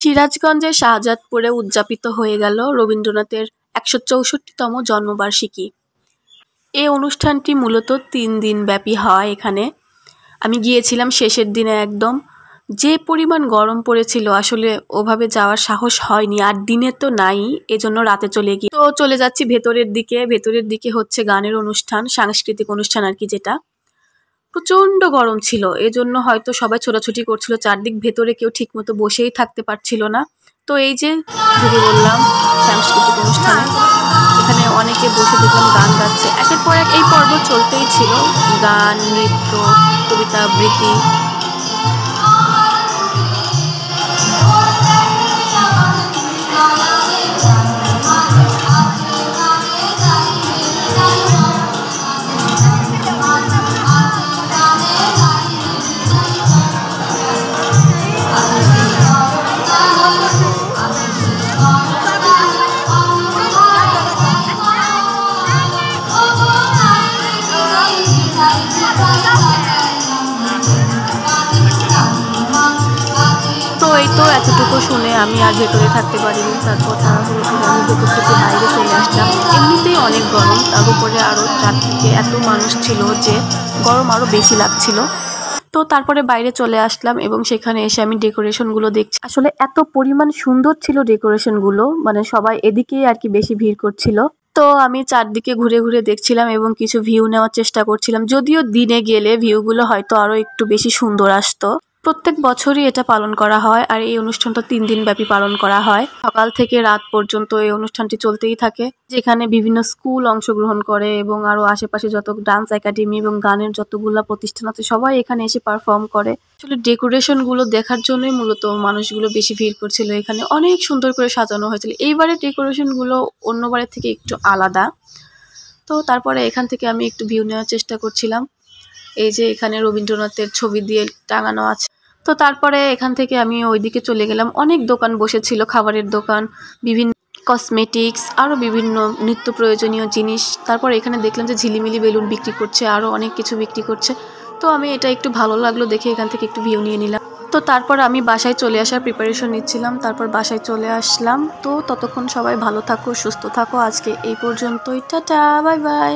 সিরাজগঞ্জের শাহজাদপুরে উদযাপিত হয়ে গেল রবীন্দ্রনাথের ১৬৪তম জন্মবার্ষিকী। এই অনুষ্ঠানটি মূলত ৩ দিন ব্যাপী হয় এখানে। আমি গিয়েছিলাম শেষের দিনে একদম। যে পরিমাণ গরম পড়েছিল আসলে ওভাবে যাওয়ার সাহস হয়নি, আর দিনে তো নাই, এজন্য রাতে চলে যাচ্ছি ভেতরের দিকে। ভেতরের দিকে হচ্ছে গানের অনুষ্ঠান, সাংস্কৃতিক অনুষ্ঠান আর কি, যেটা প্রচণ্ড গরম ছিল, এজন্য হয়তো সবাই ছোটাছুটি করছিল চারদিক, ভেতরে কেউ ঠিকমতো বসেই থাকতে পারছিল না। তো এই যে ঢুকে বললাম সাংস্কৃতিক অনুষ্ঠানে, এখানে অনেকে বসে দেখলাম গান গাচ্ছে, একের পর এক এই পর্ব চলতেই ছিল, গান, নৃত্য, কবিতা আবৃত্তি। তো এতটুকু শুনে আমি আর ভেতরে থাকতে পারিনি, তারপর তাড়াহুড়ো করে আমি ভেতর থেকে বাইরে চলে আসলাম। এমনিতেই অনেক গরম, তার উপরে আরও চারদিকে এত মানুষ ছিল যে গরম আরও বেশি লাগছিল। তো তারপরে বাইরে চলে আসলাম এবং সেখানে এসে আমি ডেকোরেশনগুলো দেখছি। আসলে এত পরিমাণ সুন্দর ছিল ডেকোরেশনগুলো, মানে সবাই এদিকেই আর কি বেশি ভিড় করছিল। তো আমি চারদিকে ঘুরে ঘুরে দেখছিলাম এবং কিছু ভিউ নেওয়ার চেষ্টা করছিলাম, যদিও দিনে গেলে ভিউগুলো হয়তো আরো একটু বেশি সুন্দর আসতো। প্রত্যেক বছরই এটা পালন করা হয়, আর এই অনুষ্ঠানটা 3 দিন ব্যাপী পালন করা হয়। সকাল থেকে রাত পর্যন্ত এই অনুষ্ঠানটি চলতেই থাকে, যেখানে বিভিন্ন স্কুল অংশগ্রহণ করে এবং আরো আশেপাশে যত ডান্স একাডেমি এবং গানের যতগুলা প্রতিষ্ঠান আছে সবাই এখানে এসে পারফর্ম করে। আসলে ডেকোরেশন গুলো দেখার জন্যই মূলত মানুষগুলো বেশি ভিড় করছিল। এখানে অনেক সুন্দর করে সাজানো হয়েছিল। এইবারে ডেকোরেশন গুলো অন্যবারের থেকে একটু আলাদা। তো তারপরে এখান থেকে আমি একটু ভিউ নেওয়ার চেষ্টা করছিলাম। এই যে এখানে রবীন্দ্রনাথের ছবি দিয়ে টাঙানো আছে। তো তারপরে এখান থেকে আমি ওইদিকে চলে গেলাম। অনেক দোকান বসেছিল, খাবারের দোকান, বিভিন্ন কসমেটিক্স, আরও বিভিন্ন নিত্য প্রয়োজনীয় জিনিস। তারপর এখানে দেখলাম যে ঝিলিমিলি বেলুন বিক্রি করছে, আরও অনেক কিছু বিক্রি করছে। তো আমি এটা একটু ভালো লাগলো দেখে এখান থেকে একটু ভিউ নিয়ে নিলাম। তো তারপর আমি বাসায় চলে আসার প্রিপারেশন নিচ্ছিলাম, তারপর বাসায় চলে আসলাম। তো ততক্ষণ সবাই ভালো থাকো, সুস্থ থাকো। আজকে এই পর্যন্তই, টাটা, বাই বাই।